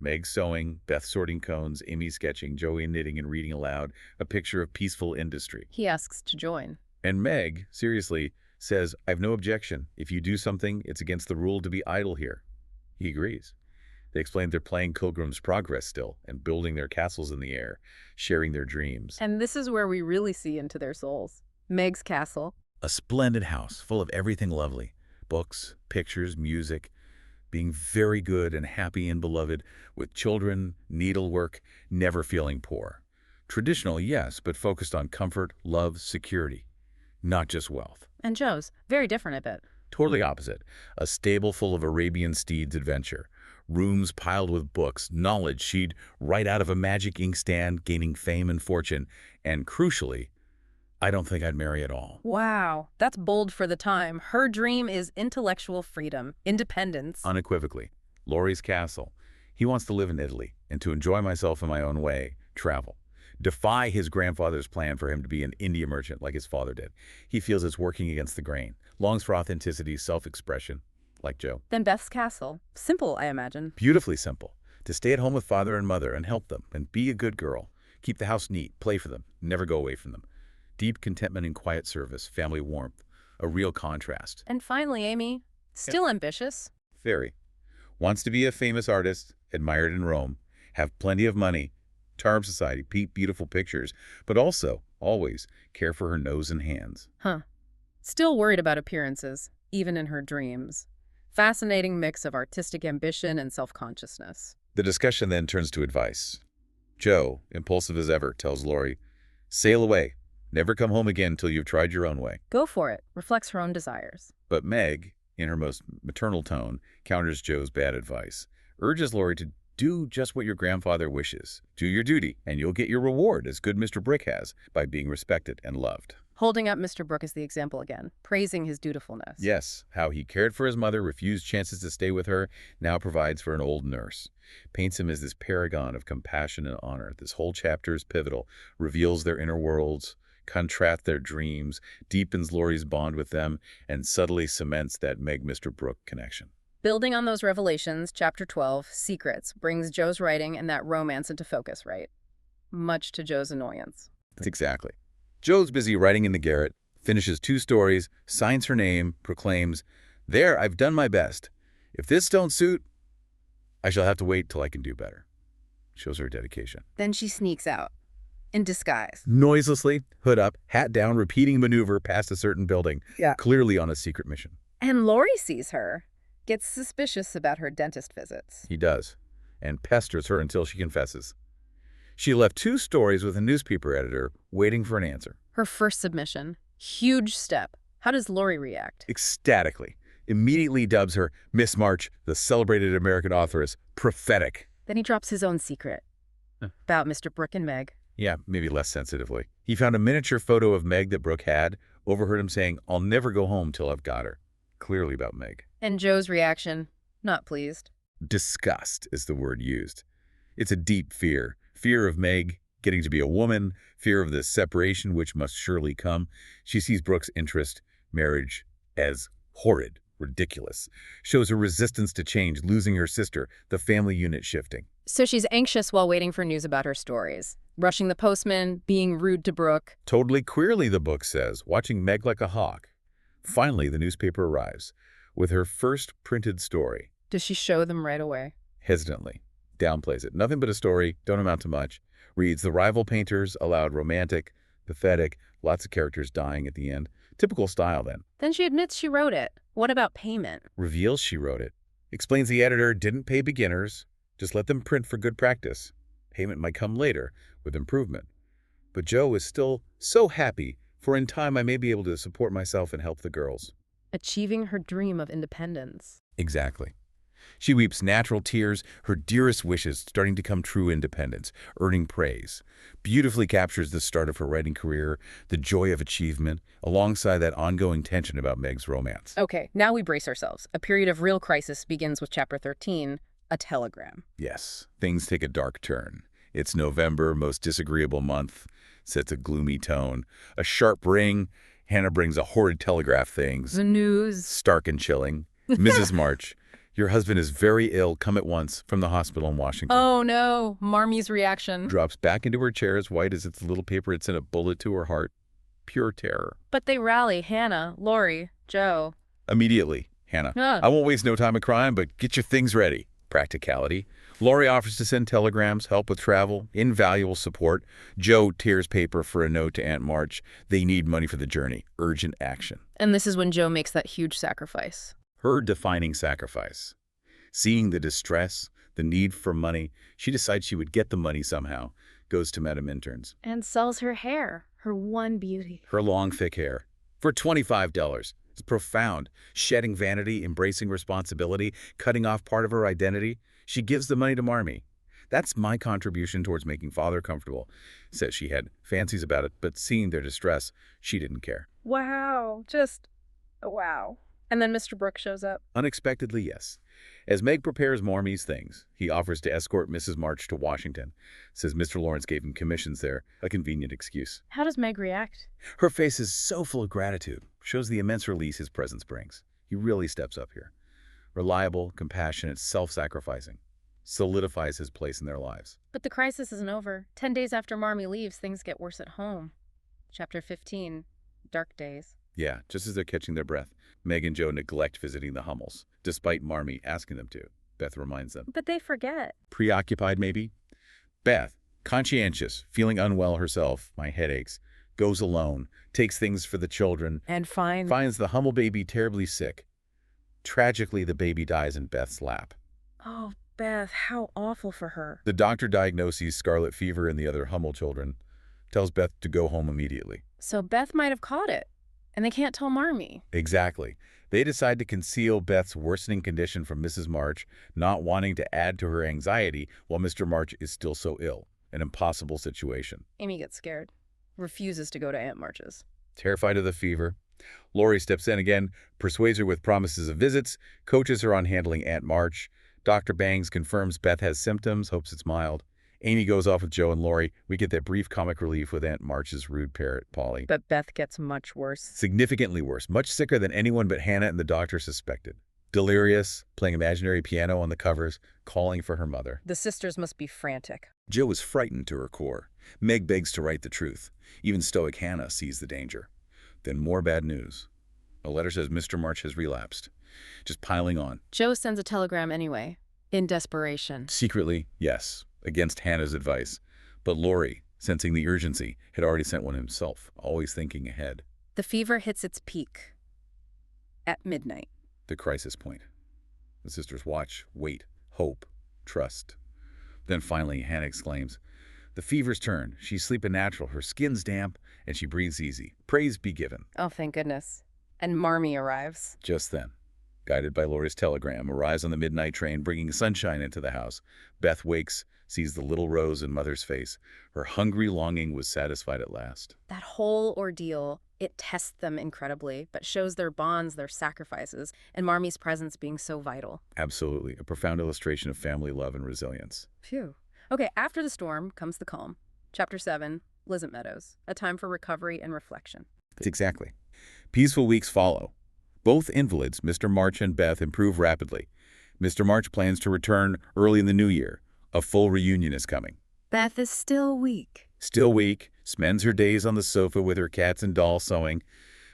Meg sewing, Beth sorting cones, Amy sketching, Joey knitting and reading aloud, a picture of peaceful industry. He asks to join. And Meg, seriously, says, I've no objection. If you do something, it's against the rule to be idle here. He agrees. They explain they're playing Pilgrim's Progress still and building their castles in the air, sharing their dreams. And this is where we really see into their souls. Meg's castle. A splendid house full of everything lovely. Books, pictures, music. Being very good and happy and beloved, with children, needlework, never feeling poor. Traditional, yes, but focused on comfort, love, security. Not just wealth. And Joe's, very different, I bet. Totally opposite. A stable full of Arabian steeds adventure. Rooms piled with books, knowledge she'd write out of a magic inkstand, gaining fame and fortune. And crucially, I don't think I'd marry at all. Wow, that's bold for the time. Her dream is intellectual freedom, independence. Unequivocally. Laurie's castle. He wants to live in Italy and to enjoy myself in my own way, travel. Defy his grandfather's plan for him to be an India merchant like his father did. He feels it's working against the grain. Longs for authenticity, self-expression, like Joe. Then Beth's castle. Simple, I imagine. Beautifully simple. To stay at home with father and mother and help them and be a good girl. Keep the house neat, play for them, never go away from them. Deep contentment and quiet service, family warmth, a real contrast. And finally, Amy, still ambitious. Very. Wants to be a famous artist, admired in Rome, have plenty of money, charm society, beautiful pictures, but also, always, care for her nose and hands. Huh. Still worried about appearances, even in her dreams. Fascinating mix of artistic ambition and self-consciousness. The discussion then turns to advice. Joe, impulsive as ever, tells Laurie, sail away. Never come home again till you've tried your own way. Go for it. Reflects her own desires. But Meg, in her most maternal tone, counters Joe's bad advice. Urges Laurie to do just what your grandfather wishes. Do your duty, and you'll get your reward, as good Mr. Brick has, by being respected and loved. Holding up Mr. Brooke as the example again, praising his dutifulness. Yes, how he cared for his mother, refused chances to stay with her, now provides for an old nurse. Paints him as this paragon of compassion and honor. This whole chapter is pivotal, reveals their inner worlds, contrasts their dreams, deepens Laurie's bond with them, and subtly cements that Meg-Mr. Brooke connection. Building on those revelations, Chapter 12, Secrets, brings Joe's writing and that romance into focus, right? Much to Joe's annoyance. Exactly. Joe's busy writing in the garret, finishes 2 stories, signs her name, proclaims, There, I've done my best. If this don't suit, I shall have to wait till I can do better. Shows her dedication. Then she sneaks out. In disguise. Noiselessly, hood up, hat down, repeating maneuver past a certain building. Yeah. Clearly on a secret mission. And Laurie sees her, gets suspicious about her dentist visits. He does, and pesters her until she confesses. She left 2 stories with a newspaper editor waiting for an answer. Her first submission. Huge step. How does Laurie react? Ecstatically. immediately dubs her Miss March, the celebrated American authoress, prophetic. Then he drops his own secret about Mr. Brooke and Meg. Yeah, maybe less sensitively. He found a miniature photo of Meg that Brooke had, overheard him saying, "I'll never go home till I've got her." Clearly about Meg. And Joe's reaction, not pleased. Disgust is the word used. It's a deep fear. Fear of Meg getting to be a woman, fear of the separation which must surely come. She sees Brooke's interest, marriage, as horrid, ridiculous. Shows her resistance to change, losing her sister, the family unit shifting. So she's anxious while waiting for news about her stories. Rushing the postman, being rude to Brooke. Totally queerly, the book says, watching Meg like a hawk. Finally, the newspaper arrives with her first printed story. Does she show them right away? Hesitantly. Downplays it. Nothing but a story, don't amount to much. Reads the rival painters, aloud romantic, pathetic, lots of characters dying at the end. Typical style then. Then she admits she wrote it. What about payment? Reveals she wrote it. Explains the editor didn't pay beginners, just let them print for good practice. Payment might come later, with improvement. But Joe is still so happy, for in time I may be able to support myself and help the girls. Achieving her dream of independence. Exactly. She weeps natural tears, her dearest wishes starting to come true independence, earning praise. Beautifully captures the start of her writing career, the joy of achievement, alongside that ongoing tension about Meg's romance. Okay, now we brace ourselves. A period of real crisis begins with chapter 13, a telegram. Yes, things take a dark turn. It's November, most disagreeable month, sets a gloomy tone. A sharp ring, Hannah brings a horrid telegraph things. The news. Stark and chilling. Mrs. March, your husband is very ill. Come at once from the hospital in Washington. Oh no, Marmie's reaction. Drops back into her chair as white as its little paper had sent a bullet to her heart. Pure terror. But they rally Hannah, Lori, Joe. Immediately, Hannah. I won't waste no time of crying, but get your things ready. Practicality. Lori offers to send telegrams, help with travel, invaluable support. Joe tears paper for a note to Aunt March. They need money for the journey. Urgent action. And this is when Joe makes that huge sacrifice. Her defining sacrifice. Seeing the distress, the need for money, she decides she would get the money somehow. Goes to Madam Interns. And sells her hair, her one beauty. Her long, thick hair. For $25. It's profound. Shedding vanity, embracing responsibility, cutting off part of her identity. She gives the money to Marmee. That's my contribution towards making father comfortable. Says she had fancies about it, but seeing their distress, she didn't care. Wow, just wow. And then Mr. Brooke shows up. Unexpectedly, yes. As Meg prepares Marmee's things, he offers to escort Mrs. March to Washington. Says Mr. Lawrence gave him commissions there, a convenient excuse. How does Meg react? Her face is so full of gratitude, shows the immense release his presence brings. He really steps up here. Reliable, compassionate, self-sacrificing. Solidifies his place in their lives. But the crisis isn't over. 10 days after Marmee leaves, things get worse at home. Chapter 15, Dark Days. Yeah, just as they're catching their breath, Meg and Joe neglect visiting the Hummels, despite Marmee asking them to. Beth reminds them. But they forget. Preoccupied, maybe? Beth, conscientious, feeling unwell herself, my headaches, goes alone, takes things for the children, And finds the Hummel baby terribly sick. Tragically, the baby dies in Beth's lap. Oh, Beth, how awful for her. The doctor diagnoses scarlet fever in the other Hummel children, tells Beth to go home immediately. So Beth might have caught it, and they can't tell Marmee. Exactly. They decide to conceal Beth's worsening condition from Mrs. March, not wanting to add to her anxiety while Mr. March is still so ill. An impossible situation. Amy gets scared, refuses to go to Aunt March's. Terrified of the fever, Lori steps in again, persuades her with promises of visits, coaches her on handling Aunt March. Dr. Bangs confirms Beth has symptoms, hopes it's mild. Amy goes off with Joe and Lori. We get that brief comic relief with Aunt March's rude parrot, Polly. But Beth gets much worse. Significantly worse, much sicker than anyone but Hannah and the doctor suspected. Delirious, playing imaginary piano on the covers, calling for her mother. The sisters must be frantic. Joe is frightened to her core. Meg begs to write the truth. Even stoic Hannah sees the danger. Then more bad news. A letter says Mr. March has relapsed. Just piling on. Joe sends a telegram anyway, in desperation. Secretly, yes, against Hannah's advice. But Lori, sensing the urgency, had already sent one himself, always thinking ahead. The fever hits its peak at midnight. The crisis point. The sisters watch, wait, hope, trust. Then finally, Hannah exclaims, "The fever's turned. She's sleeping natural. Her skin's damp, and she breathes easy. Praise be given." Oh, thank goodness. And Marmee arrives. Just then, guided by Laura's telegram, arrives on the midnight train, bringing sunshine into the house. Beth wakes, sees the little rose in Mother's face. Her hungry longing was satisfied at last. That whole ordeal, it tests them incredibly, but shows their bonds, their sacrifices, and Marmee's presence being so vital. Absolutely. A profound illustration of family love and resilience. Phew. Okay, after the storm comes the calm. Chapter 7, Lizzie Meadows, a time for recovery and reflection. Exactly. Peaceful weeks follow. Both invalids, Mr. March and Beth, improve rapidly. Mr. March plans to return early in the new year. A full reunion is coming. Beth is still weak. Still weak, spends her days on the sofa with her cats and doll sewing.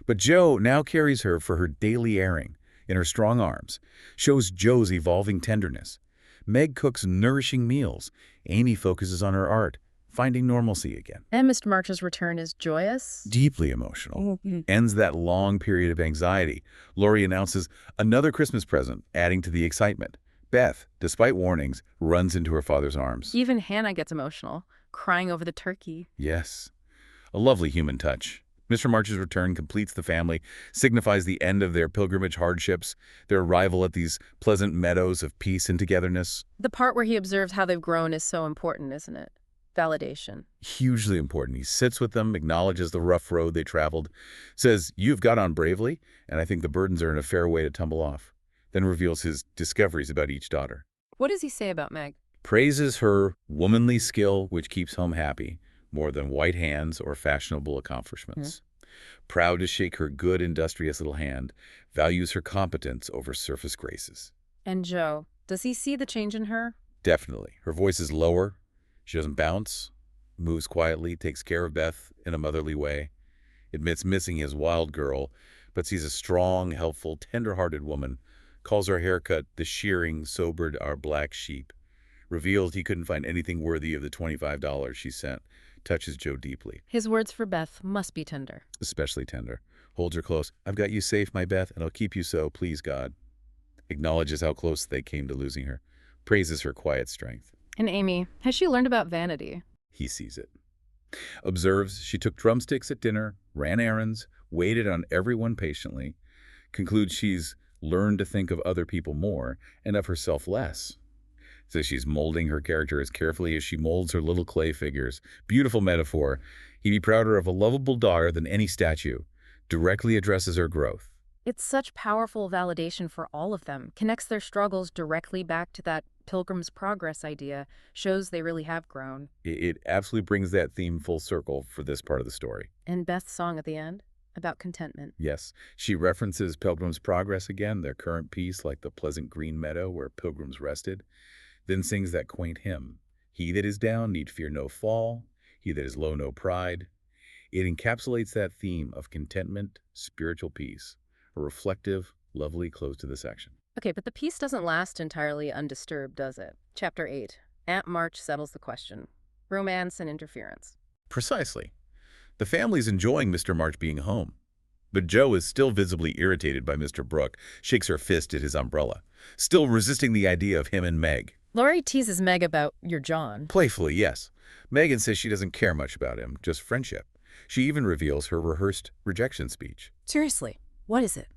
But Jo now carries her for her daily airing in her strong arms, shows Jo's evolving tenderness. Meg cooks nourishing meals. Amy focuses on her art, finding normalcy again. And Mr. March's return is joyous. Deeply emotional. Ends that long period of anxiety. Laurie announces another Christmas present, adding to the excitement. Beth, despite warnings, runs into her father's arms. Even Hannah gets emotional, crying over the turkey. Yes. A lovely human touch. Mr. March's return completes the family, signifies the end of their pilgrimage hardships, their arrival at these pleasant meadows of peace and togetherness. The part where he observes how they've grown is so important, isn't it? Validation. Hugely important. He sits with them, acknowledges the rough road they traveled, says, "You've got on bravely, and I think the burdens are in a fair way to tumble off." Then reveals his discoveries about each daughter. What does he say about Meg? Praises her womanly skill, which keeps home happy, more than white hands or fashionable accomplishments. Proud to shake her good, industrious little hand, values her competence over surface graces. And Jo, does he see the change in her? Definitely. Her voice is lower. She doesn't bounce, moves quietly, takes care of Beth in a motherly way, admits missing his wild girl, but sees a strong, helpful, tender-hearted woman, calls her haircut the shearing sobered our black sheep, reveals he couldn't find anything worthy of the $25 she sent, touches Jo deeply. His words for Beth must be tender. Especially tender. Holds her close. "I've got you safe, my Beth, and I'll keep you so, please God." Acknowledges how close they came to losing her. Praises her quiet strength. And Amy, has she learned about vanity? He sees it. Observes she took drumsticks at dinner, ran errands, waited on everyone patiently. Concludes she's learned to think of other people more and of herself less. Says she's molding her character as carefully as she molds her little clay figures. Beautiful metaphor. He'd be prouder of a lovable daughter than any statue. Directly addresses her growth. It's such powerful validation for all of them. Connects their struggles directly back to that Pilgrim's Progress idea. Shows they really have grown. It absolutely brings that theme full circle for this part of the story. And Beth's song at the end? About contentment. Yes, she references Pilgrim's Progress again, their current peace like the pleasant green meadow where pilgrims rested, then sings that quaint hymn, "He that is down need fear no fall, he that is low no pride." It encapsulates that theme of contentment, spiritual peace, a reflective, lovely close to the section. Okay, but the peace doesn't last entirely undisturbed, does it? Chapter 8. Aunt March settles the question. Romance and interference. Precisely. The family's enjoying Mr. March being home. But Jo is still visibly irritated by Mr. Brooke, shakes her fist at his umbrella, still resisting the idea of him and Meg. Laurie teases Meg about your John. Playfully, yes. Megan says she doesn't care much about him, just friendship. She even reveals her rehearsed rejection speech. Seriously, what is it?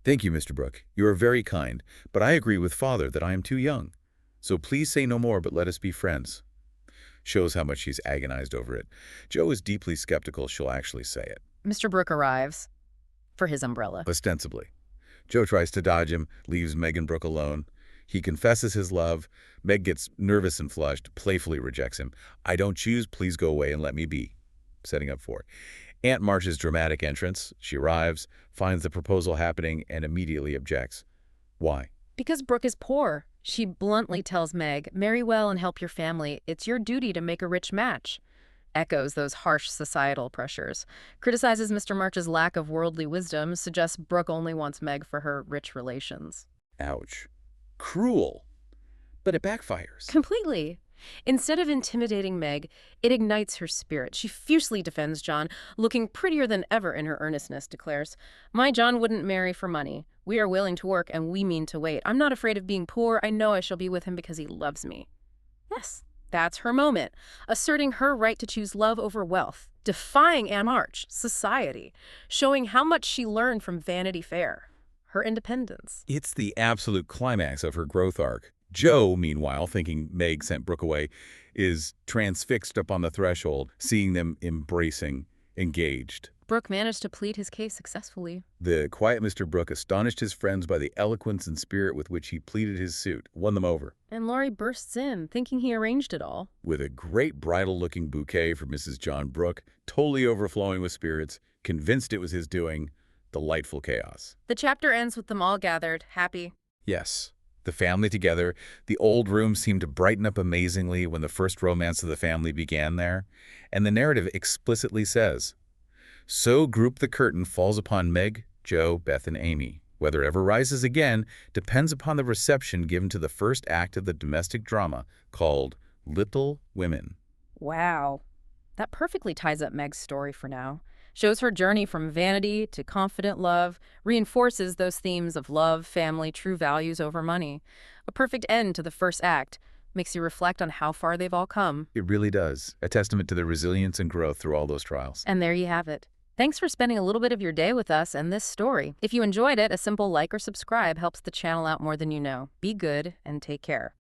"Thank you, Mr. Brooke. You are very kind, but I agree with Father that I am too young. So please say no more, but let us be friends." Shows how much she's agonized over it. Jo is deeply skeptical she'll actually say it. Mr. Brooke arrives for his umbrella. Ostensibly. Jo tries to dodge him, leaves Meg and Brooke alone. He confesses his love. Meg gets nervous and flushed, playfully rejects him. "I don't choose, please go away and let me be." Setting up for it. Aunt March's dramatic entrance. She arrives, finds the proposal happening, and immediately objects. Why? Because Brooke is poor. She bluntly tells Meg, "Marry well and help your family. It's your duty to make a rich match." Echoes those harsh societal pressures. Criticizes Mr. March's lack of worldly wisdom. Suggests Brooke only wants Meg for her rich relations. Ouch. Cruel. But it backfires. Completely. Instead of intimidating Meg, it ignites her spirit. She fiercely defends John, looking prettier than ever in her earnestness, declares, "My John wouldn't marry for money. We are willing to work and we mean to wait. I'm not afraid of being poor. I know I shall be with him because he loves me." Yes, that's her moment, asserting her right to choose love over wealth, defying Aunt March, society, showing how much she learned from Vanity Fair. her independence. It's the absolute climax of her growth arc. Joe, meanwhile, thinking Meg sent Brooke away, is transfixed up on the threshold, seeing them embracing, engaged. Brooke managed to plead his case successfully. The quiet Mr. Brooke astonished his friends by the eloquence and spirit with which he pleaded his suit, won them over. And Laurie bursts in, thinking he arranged it all. With a great bridal-looking bouquet for Mrs. John Brooke, totally overflowing with spirits, convinced it was his doing, delightful chaos. The chapter ends with them all gathered, happy. Yes. The family together, the old room seemed to brighten up amazingly when the first romance of the family began there, and the narrative explicitly says, "So group the curtain falls upon Meg, Joe, Beth, and Amy. Whether it ever rises again depends upon the reception given to the first act of the domestic drama called Little Women." Wow. That perfectly ties up Meg's story for now. Shows her journey from vanity to confident love, reinforces those themes of love, family, true values over money. A perfect end to the first act. Makes you reflect on how far they've all come. It really does. A testament to their resilience and growth through all those trials. And there you have it. Thanks for spending a little bit of your day with us and this story. If you enjoyed it, a simple like or subscribe helps the channel out more than you know. Be good and take care.